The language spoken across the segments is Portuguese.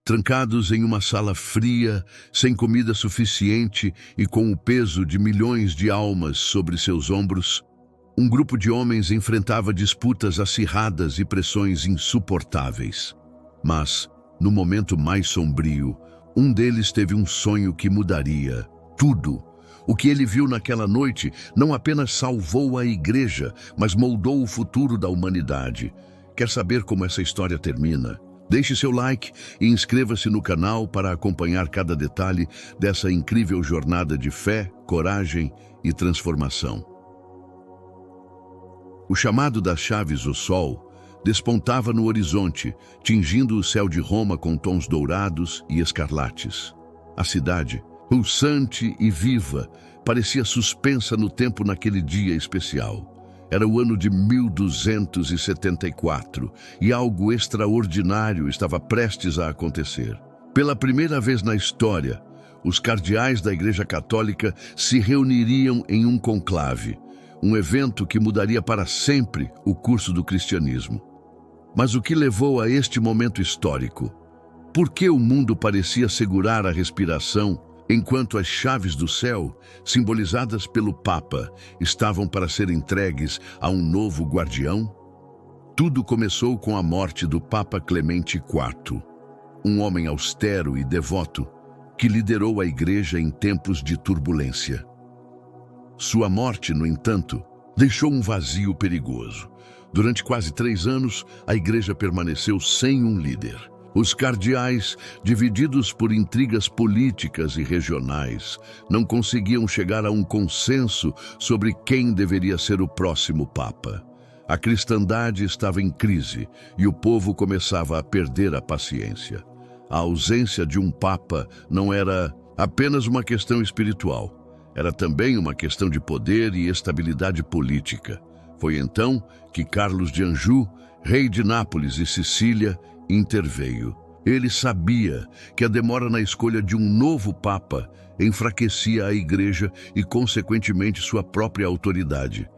Trancados em uma sala fria, sem comida suficiente e com o peso de milhões de almas sobre seus ombros, um grupo de homens enfrentava disputas acirradas e pressões insuportáveis. Mas, no momento mais sombrio, um deles teve um sonho que mudaria tudo. O que ele viu naquela noite não apenas salvou a igreja, mas moldou o futuro da humanidade. Quer saber como essa história termina? Deixe seu like e inscreva-se no canal para acompanhar cada detalhe dessa incrível jornada de fé, coragem e transformação. O chamado das chaves, o sol, despontava no horizonte, tingindo o céu de Roma com tons dourados e escarlates. A cidade, pulsante e viva, parecia suspensa no tempo naquele dia especial. Era o ano de 1274 e algo extraordinário estava prestes a acontecer. Pela primeira vez na história, os cardeais da Igreja Católica se reuniriam em um conclave, um evento que mudaria para sempre o curso do cristianismo. Mas o que levou a este momento histórico? Por que o mundo parecia segurar a respiração enquanto as chaves do céu, simbolizadas pelo Papa, estavam para ser entregues a um novo guardião? Tudo começou com a morte do Papa Clemente IV, um homem austero e devoto que liderou a Igreja em tempos de turbulência. Sua morte, no entanto, deixou um vazio perigoso. Durante quase 3 anos, a Igreja permaneceu sem um líder. Os cardeais, divididos por intrigas políticas e regionais, não conseguiam chegar a um consenso sobre quem deveria ser o próximo Papa. A cristandade estava em crise e o povo começava a perder a paciência. A ausência de um Papa não era apenas uma questão espiritual, era também uma questão de poder e estabilidade política. Foi então que Carlos de Anjou, rei de Nápoles e Sicília, interveio. Ele sabia que a demora na escolha de um novo Papa enfraquecia a Igreja e, consequentemente, sua própria autoridade.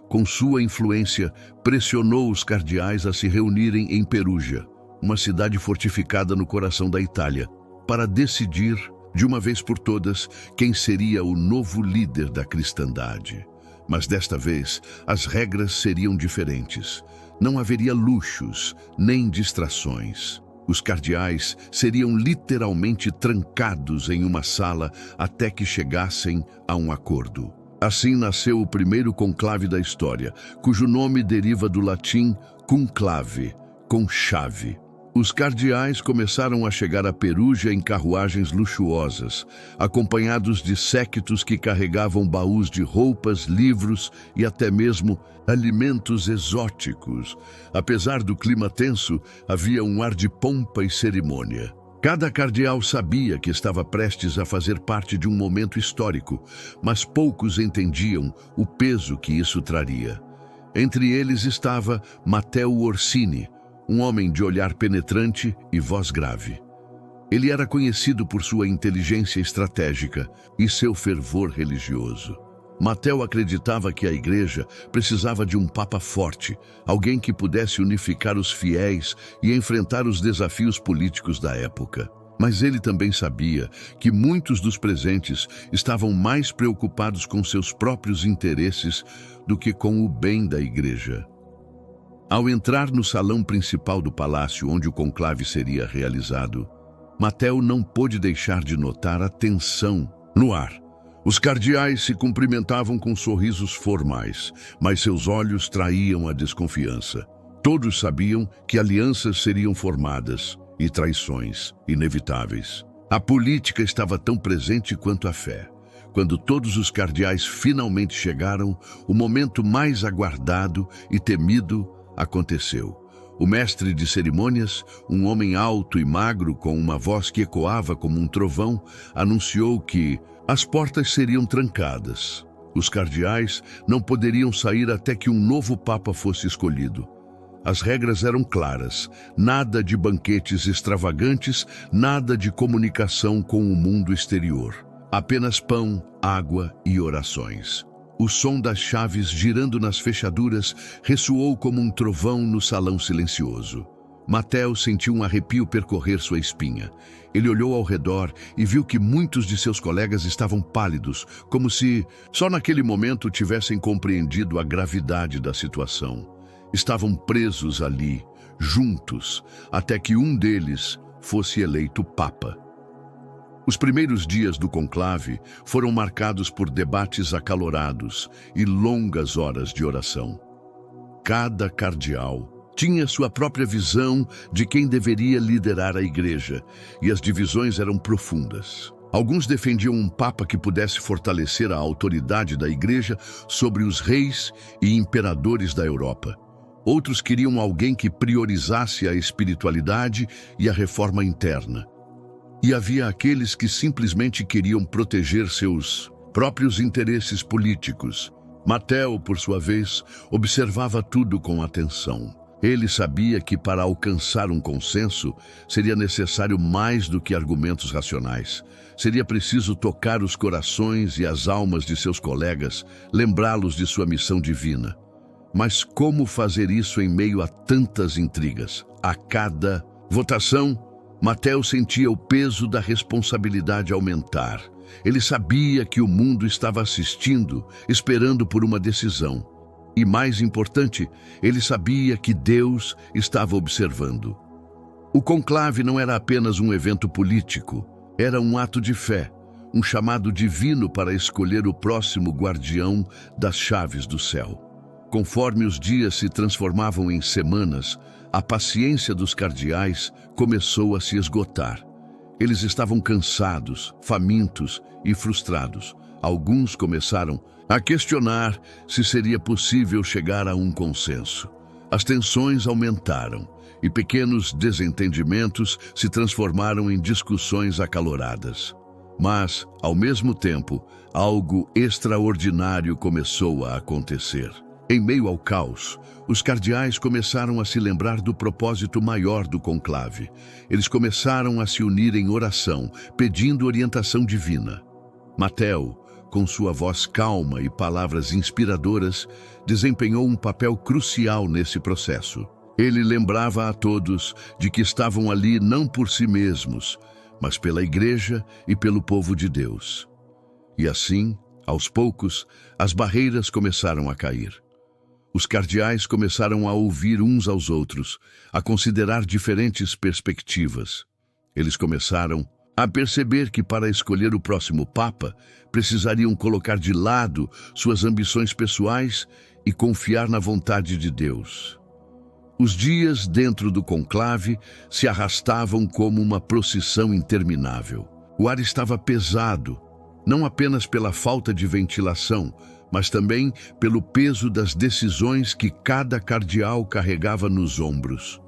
Com sua influência, pressionou os cardeais a se reunirem em Perugia, uma cidade fortificada no coração da Itália, para decidir, de uma vez por todas, quem seria o novo líder da cristandade. Mas desta vez, as regras seriam diferentes. Não haveria luxos, nem distrações. Os cardeais seriam literalmente trancados em uma sala até que chegassem a um acordo. Assim nasceu o primeiro conclave da história, cujo nome deriva do latim conclave, com chave. Os cardeais começaram a chegar a Perugia em carruagens luxuosas, acompanhados de séquitos que carregavam baús de roupas, livros e até mesmo alimentos exóticos. Apesar do clima tenso, havia um ar de pompa e cerimônia. Cada cardeal sabia que estava prestes a fazer parte de um momento histórico, mas poucos entendiam o peso que isso traria. Entre eles estava Matteo Orsini, um homem de olhar penetrante e voz grave. Ele era conhecido por sua inteligência estratégica e seu fervor religioso. Matteo acreditava que a Igreja precisava de um Papa forte, alguém que pudesse unificar os fiéis e enfrentar os desafios políticos da época. Mas ele também sabia que muitos dos presentes estavam mais preocupados com seus próprios interesses do que com o bem da Igreja. Ao entrar no salão principal do palácio onde o conclave seria realizado, Matteo não pôde deixar de notar a tensão no ar. Os cardeais se cumprimentavam com sorrisos formais, mas seus olhos traíam a desconfiança. Todos sabiam que alianças seriam formadas e traições inevitáveis. A política estava tão presente quanto a fé. Quando todos os cardeais finalmente chegaram, o momento mais aguardado e temido aconteceu. O mestre de cerimônias, um homem alto e magro com uma voz que ecoava como um trovão, anunciou que as portas seriam trancadas. Os cardeais não poderiam sair até que um novo papa fosse escolhido. As regras eram claras: nada de banquetes extravagantes, nada de comunicação com o mundo exterior. Apenas pão, água e orações. O som das chaves girando nas fechaduras ressoou como um trovão no salão silencioso. Mateo sentiu um arrepio percorrer sua espinha. Ele olhou ao redor e viu que muitos de seus colegas estavam pálidos, como se só naquele momento tivessem compreendido a gravidade da situação. Estavam presos ali, juntos, até que um deles fosse eleito Papa. Os primeiros dias do conclave foram marcados por debates acalorados e longas horas de oração. Cada cardeal tinha sua própria visão de quem deveria liderar a igreja, e as divisões eram profundas. Alguns defendiam um papa que pudesse fortalecer a autoridade da igreja sobre os reis e imperadores da Europa. Outros queriam alguém que priorizasse a espiritualidade e a reforma interna. E havia aqueles que simplesmente queriam proteger seus próprios interesses políticos. Mateo, por sua vez, observava tudo com atenção. Ele sabia que para alcançar um consenso seria necessário mais do que argumentos racionais. Seria preciso tocar os corações e as almas de seus colegas, lembrá-los de sua missão divina. Mas como fazer isso em meio a tantas intrigas? A cada votação, Mateo sentia o peso da responsabilidade aumentar. Ele sabia que o mundo estava assistindo, esperando por uma decisão. E mais importante, ele sabia que Deus estava observando. O conclave não era apenas um evento político, era um ato de fé, um chamado divino para escolher o próximo guardião das chaves do céu. Conforme os dias se transformavam em semanas, a paciência dos cardeais começou a se esgotar. Eles estavam cansados, famintos e frustrados. Alguns começaram a questionar se seria possível chegar a um consenso. As tensões aumentaram e pequenos desentendimentos se transformaram em discussões acaloradas. Mas, ao mesmo tempo, algo extraordinário começou a acontecer. Em meio ao caos, os cardeais começaram a se lembrar do propósito maior do conclave. Eles começaram a se unir em oração, pedindo orientação divina. Mateo, com sua voz calma e palavras inspiradoras, desempenhou um papel crucial nesse processo. Ele lembrava a todos de que estavam ali não por si mesmos, mas pela igreja e pelo povo de Deus. E assim, aos poucos, as barreiras começaram a cair. Os cardeais começaram a ouvir uns aos outros, a considerar diferentes perspectivas. Eles começaram a perceber que para escolher o próximo Papa, precisariam colocar de lado suas ambições pessoais e confiar na vontade de Deus. Os dias dentro do conclave se arrastavam como uma procissão interminável. O ar estava pesado, não apenas pela falta de ventilação, mas também pelo peso das decisões que cada cardeal carregava nos ombros.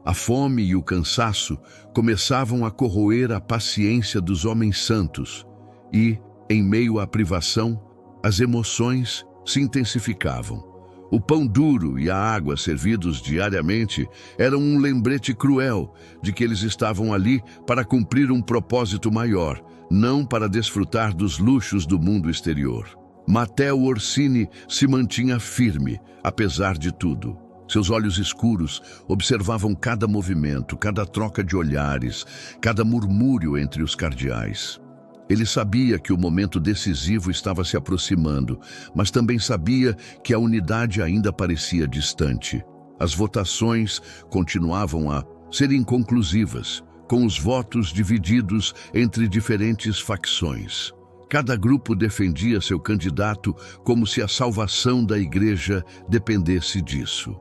A fome e o cansaço começavam a corroer a paciência dos homens santos e, em meio à privação, as emoções se intensificavam. O pão duro e a água servidos diariamente eram um lembrete cruel de que eles estavam ali para cumprir um propósito maior, não para desfrutar dos luxos do mundo exterior. Matteo Orsini se mantinha firme, apesar de tudo. Seus olhos escuros observavam cada movimento, cada troca de olhares, cada murmúrio entre os cardeais. Ele sabia que o momento decisivo estava se aproximando, mas também sabia que a unidade ainda parecia distante. As votações continuavam a ser inconclusivas, com os votos divididos entre diferentes facções. Cada grupo defendia seu candidato como se a salvação da igreja dependesse disso.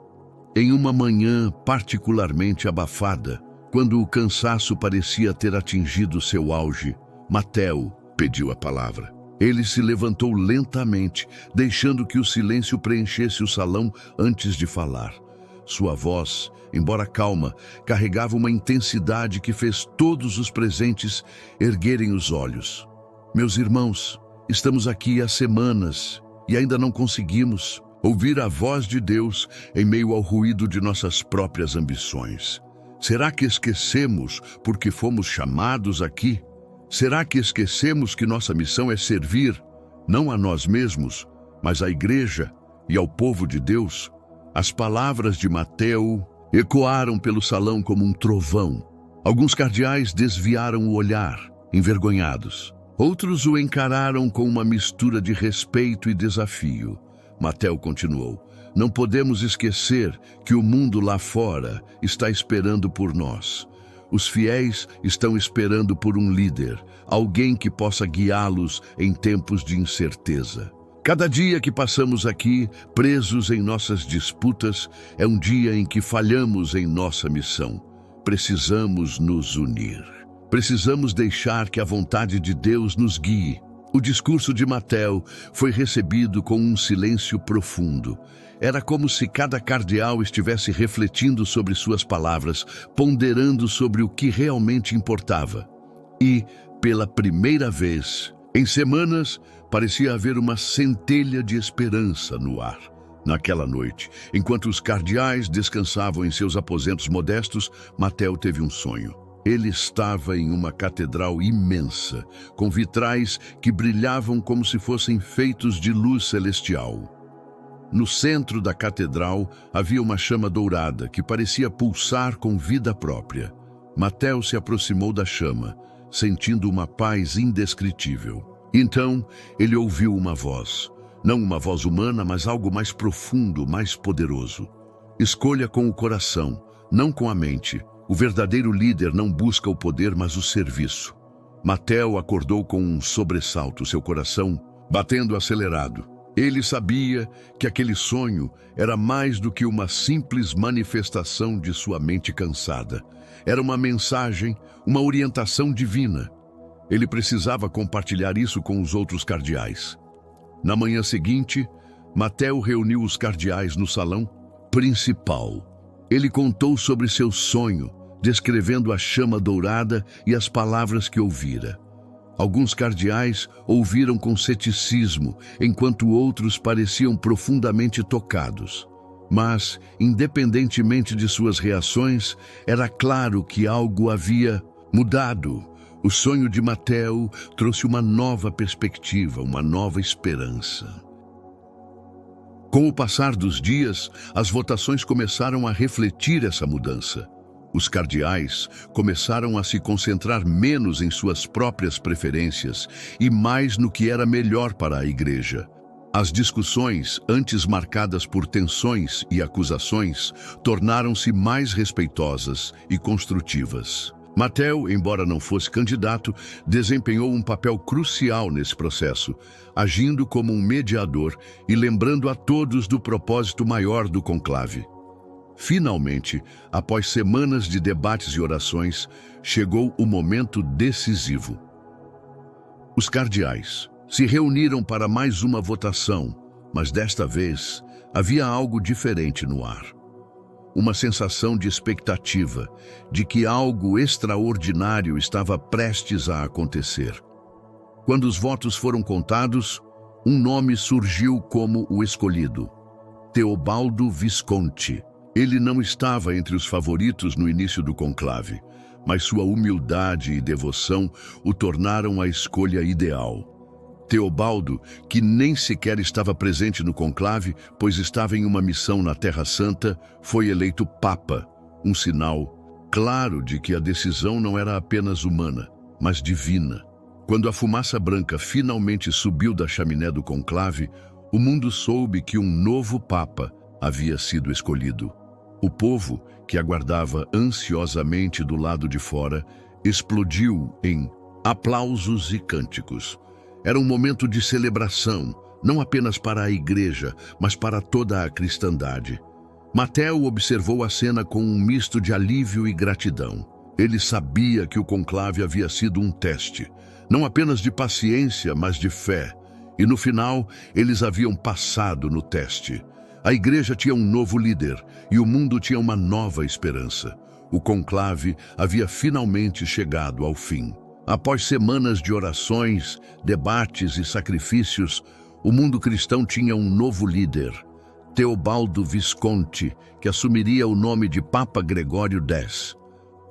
Em uma manhã particularmente abafada, quando o cansaço parecia ter atingido seu auge, Mateo pediu a palavra. Ele se levantou lentamente, deixando que o silêncio preenchesse o salão antes de falar. Sua voz, embora calma, carregava uma intensidade que fez todos os presentes erguerem os olhos. Meus irmãos, estamos aqui há semanas e ainda não conseguimos ouvir a voz de Deus em meio ao ruído de nossas próprias ambições. Será que esquecemos porque fomos chamados aqui? Será que esquecemos que nossa missão é servir, não a nós mesmos, mas à igreja e ao povo de Deus? As palavras de Mateo ecoaram pelo salão como um trovão. Alguns cardeais desviaram o olhar, envergonhados. Outros o encararam com uma mistura de respeito e desafio. Matteo continuou: não podemos esquecer que o mundo lá fora está esperando por nós. Os fiéis estão esperando por um líder, alguém que possa guiá-los em tempos de incerteza. Cada dia que passamos aqui, presos em nossas disputas, é um dia em que falhamos em nossa missão. Precisamos nos unir. Precisamos deixar que a vontade de Deus nos guie. O discurso de Matteo foi recebido com um silêncio profundo. Era como se cada cardeal estivesse refletindo sobre suas palavras, ponderando sobre o que realmente importava. E, pela primeira vez, em semanas, parecia haver uma centelha de esperança no ar. Naquela noite, enquanto os cardeais descansavam em seus aposentos modestos, Matteo teve um sonho. Ele estava em uma catedral imensa, com vitrais que brilhavam como se fossem feitos de luz celestial. No centro da catedral havia uma chama dourada que parecia pulsar com vida própria. Matteo se aproximou da chama, sentindo uma paz indescritível. Então, ele ouviu uma voz. Não uma voz humana, mas algo mais profundo, mais poderoso. Escolha com o coração, não com a mente. O verdadeiro líder não busca o poder, mas o serviço. Matteo acordou com um sobressalto, seu coração batendo acelerado. Ele sabia que aquele sonho era mais do que uma simples manifestação de sua mente cansada. Era uma mensagem, uma orientação divina. Ele precisava compartilhar isso com os outros cardeais. Na manhã seguinte, Matteo reuniu os cardeais no salão principal. Ele contou sobre seu sonho, descrevendo a chama dourada e as palavras que ouvira. Alguns cardeais ouviram com ceticismo, enquanto outros pareciam profundamente tocados. Mas, independentemente de suas reações, era claro que algo havia mudado. O sonho de Matteo trouxe uma nova perspectiva, uma nova esperança. Com o passar dos dias, as votações começaram a refletir essa mudança. Os cardeais começaram a se concentrar menos em suas próprias preferências e mais no que era melhor para a igreja. As discussões, antes marcadas por tensões e acusações, tornaram-se mais respeitosas e construtivas. Matteo, embora não fosse candidato, desempenhou um papel crucial nesse processo, agindo como um mediador e lembrando a todos do propósito maior do conclave. Finalmente, após semanas de debates e orações, chegou o momento decisivo. Os cardeais se reuniram para mais uma votação, mas desta vez havia algo diferente no ar. Uma sensação de expectativa, de que algo extraordinário estava prestes a acontecer. Quando os votos foram contados, um nome surgiu como o escolhido: Teobaldo Visconti. Ele não estava entre os favoritos no início do conclave, mas sua humildade e devoção o tornaram a escolha ideal. Teobaldo, que nem sequer estava presente no conclave, pois estava em uma missão na Terra Santa, foi eleito Papa, um sinal claro de que a decisão não era apenas humana, mas divina. Quando a fumaça branca finalmente subiu da chaminé do conclave, o mundo soube que um novo Papa havia sido escolhido. O povo, que aguardava ansiosamente do lado de fora, explodiu em aplausos e cânticos. Era um momento de celebração, não apenas para a igreja, mas para toda a cristandade. Matteo observou a cena com um misto de alívio e gratidão. Ele sabia que o conclave havia sido um teste, não apenas de paciência, mas de fé. E no final, eles haviam passado no teste. A igreja tinha um novo líder e o mundo tinha uma nova esperança. O conclave havia finalmente chegado ao fim. Após semanas de orações, debates e sacrifícios, o mundo cristão tinha um novo líder, Teobaldo Visconti, que assumiria o nome de Papa Gregório X.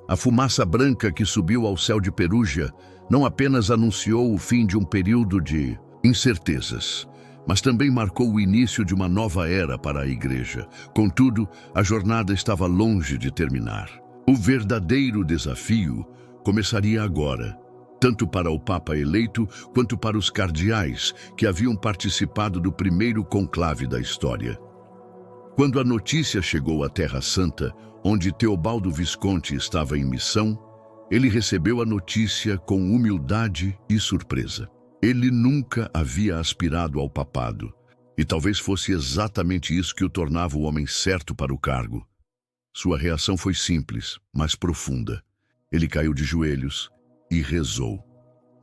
A fumaça branca que subiu ao céu de Perúgia não apenas anunciou o fim de um período de incertezas, mas também marcou o início de uma nova era para a Igreja. Contudo, a jornada estava longe de terminar. O verdadeiro desafio começaria agora, tanto para o Papa eleito quanto para os cardeais que haviam participado do primeiro conclave da história. Quando a notícia chegou à Terra Santa, onde Teobaldo Visconti estava em missão, ele recebeu a notícia com humildade e surpresa. Ele nunca havia aspirado ao papado, e talvez fosse exatamente isso que o tornava o homem certo para o cargo. Sua reação foi simples, mas profunda. Ele caiu de joelhos e rezou.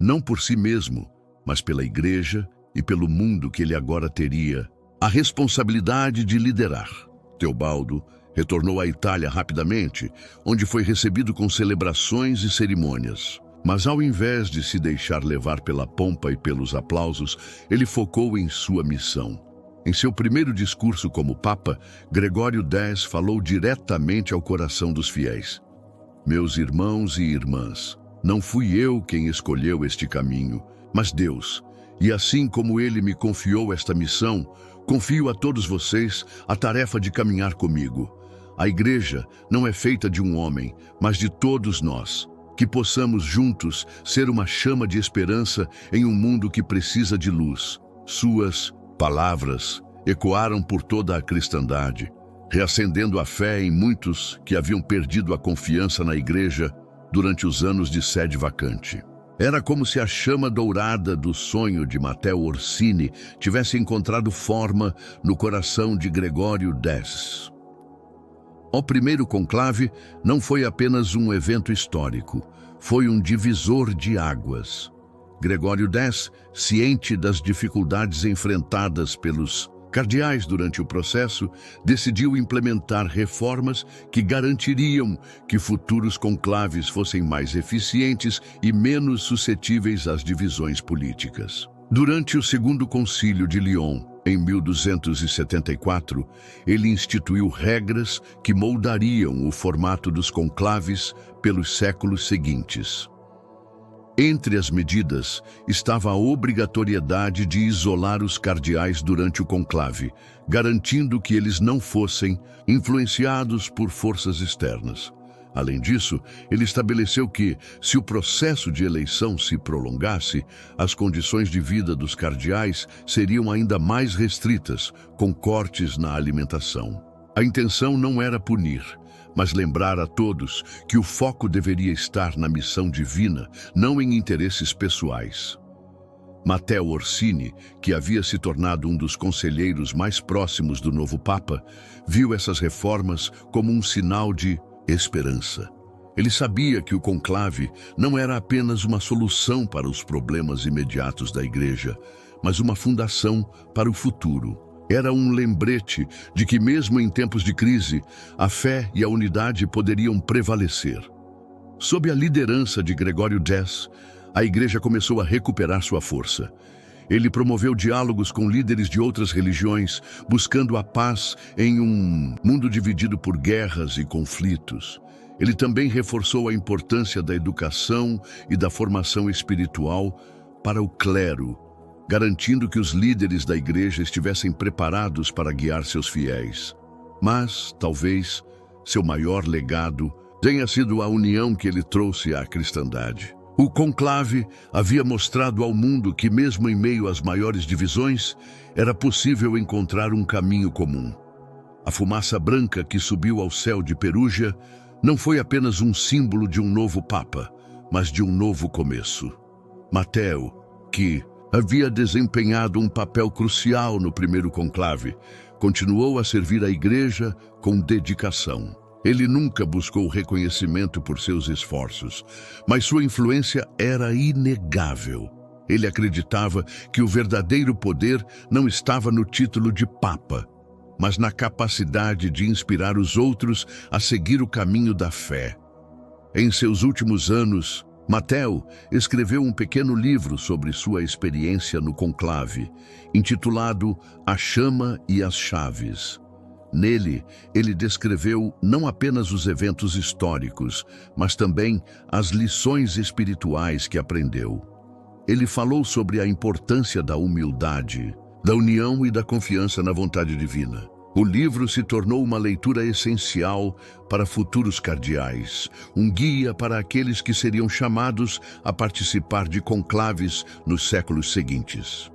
Não por si mesmo, mas pela Igreja e pelo mundo que ele agora teria a responsabilidade de liderar. Teobaldo retornou à Itália rapidamente, onde foi recebido com celebrações e cerimônias. Mas ao invés de se deixar levar pela pompa e pelos aplausos, ele focou em sua missão. Em seu primeiro discurso como Papa, Gregório X falou diretamente ao coração dos fiéis. Meus irmãos e irmãs, não fui eu quem escolheu este caminho, mas Deus. E assim como Ele me confiou esta missão, confio a todos vocês a tarefa de caminhar comigo. A Igreja não é feita de um homem, mas de todos nós. Que possamos juntos ser uma chama de esperança em um mundo que precisa de luz. Suas palavras ecoaram por toda a cristandade, reacendendo a fé em muitos que haviam perdido a confiança na Igreja durante os anos de sede vacante. Era como se a chama dourada do sonho de Matteo Orsini tivesse encontrado forma no coração de Gregório X. O primeiro conclave não foi apenas um evento histórico, foi um divisor de águas. Gregório X, ciente das dificuldades enfrentadas pelos cardeais durante o processo, decidiu implementar reformas que garantiriam que futuros conclaves fossem mais eficientes e menos suscetíveis às divisões políticas. Durante o Segundo Concílio de Lyon, em 1274, ele instituiu regras que moldariam o formato dos conclaves pelos séculos seguintes. Entre as medidas estava a obrigatoriedade de isolar os cardeais durante o conclave, garantindo que eles não fossem influenciados por forças externas. Além disso, ele estabeleceu que, se o processo de eleição se prolongasse, as condições de vida dos cardeais seriam ainda mais restritas, com cortes na alimentação. A intenção não era punir, mas lembrar a todos que o foco deveria estar na missão divina, não em interesses pessoais. Matteo Orsini, que havia se tornado um dos conselheiros mais próximos do novo Papa, viu essas reformas como um sinal de esperança. Ele sabia que o conclave não era apenas uma solução para os problemas imediatos da Igreja, mas uma fundação para o futuro. Era um lembrete de que mesmo em tempos de crise, a fé e a unidade poderiam prevalecer. Sob a liderança de Gregório X, a Igreja começou a recuperar sua força. Ele promoveu diálogos com líderes de outras religiões, buscando a paz em um mundo dividido por guerras e conflitos. Ele também reforçou a importância da educação e da formação espiritual para o clero, garantindo que os líderes da Igreja estivessem preparados para guiar seus fiéis. Mas, talvez, seu maior legado tenha sido a união que ele trouxe à cristandade. O conclave havia mostrado ao mundo que, mesmo em meio às maiores divisões, era possível encontrar um caminho comum. A fumaça branca que subiu ao céu de Perugia não foi apenas um símbolo de um novo Papa, mas de um novo começo. Matteo, que havia desempenhado um papel crucial no primeiro conclave, continuou a servir a Igreja com dedicação. Ele nunca buscou reconhecimento por seus esforços, mas sua influência era inegável. Ele acreditava que o verdadeiro poder não estava no título de Papa, mas na capacidade de inspirar os outros a seguir o caminho da fé. Em seus últimos anos, Matteo escreveu um pequeno livro sobre sua experiência no conclave, intitulado A Chama e as Chaves. Nele, ele descreveu não apenas os eventos históricos, mas também as lições espirituais que aprendeu. Ele falou sobre a importância da humildade, da união e da confiança na vontade divina. O livro se tornou uma leitura essencial para futuros cardeais, um guia para aqueles que seriam chamados a participar de conclaves nos séculos seguintes.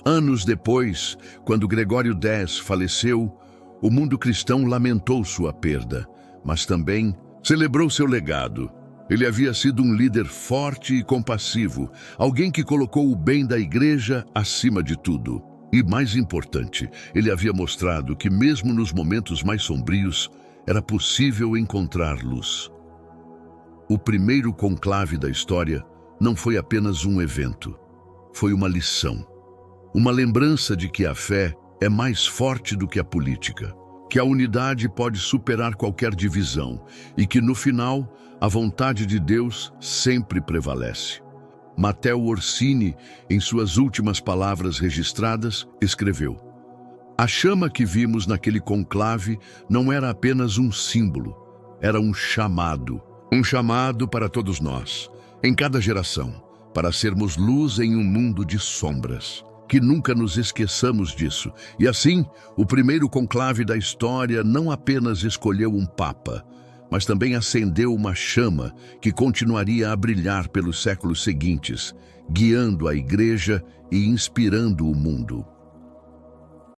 Anos depois, quando Gregório X faleceu, o mundo cristão lamentou sua perda, mas também celebrou seu legado. Ele havia sido um líder forte e compassivo, alguém que colocou o bem da igreja acima de tudo. E mais importante, ele havia mostrado que mesmo nos momentos mais sombrios, era possível encontrar luz. O primeiro conclave da história não foi apenas um evento, foi uma lição. Uma lembrança de que a fé é mais forte do que a política, que a unidade pode superar qualquer divisão e que, no final, a vontade de Deus sempre prevalece. Matteo Orsini, em suas últimas palavras registradas, escreveu: "A chama que vimos naquele conclave não era apenas um símbolo, era um chamado para todos nós, em cada geração, para sermos luz em um mundo de sombras. Que nunca nos esqueçamos disso. E assim, o primeiro conclave da história não apenas escolheu um papa, mas também acendeu uma chama que continuaria a brilhar pelos séculos seguintes, guiando a igreja e inspirando o mundo."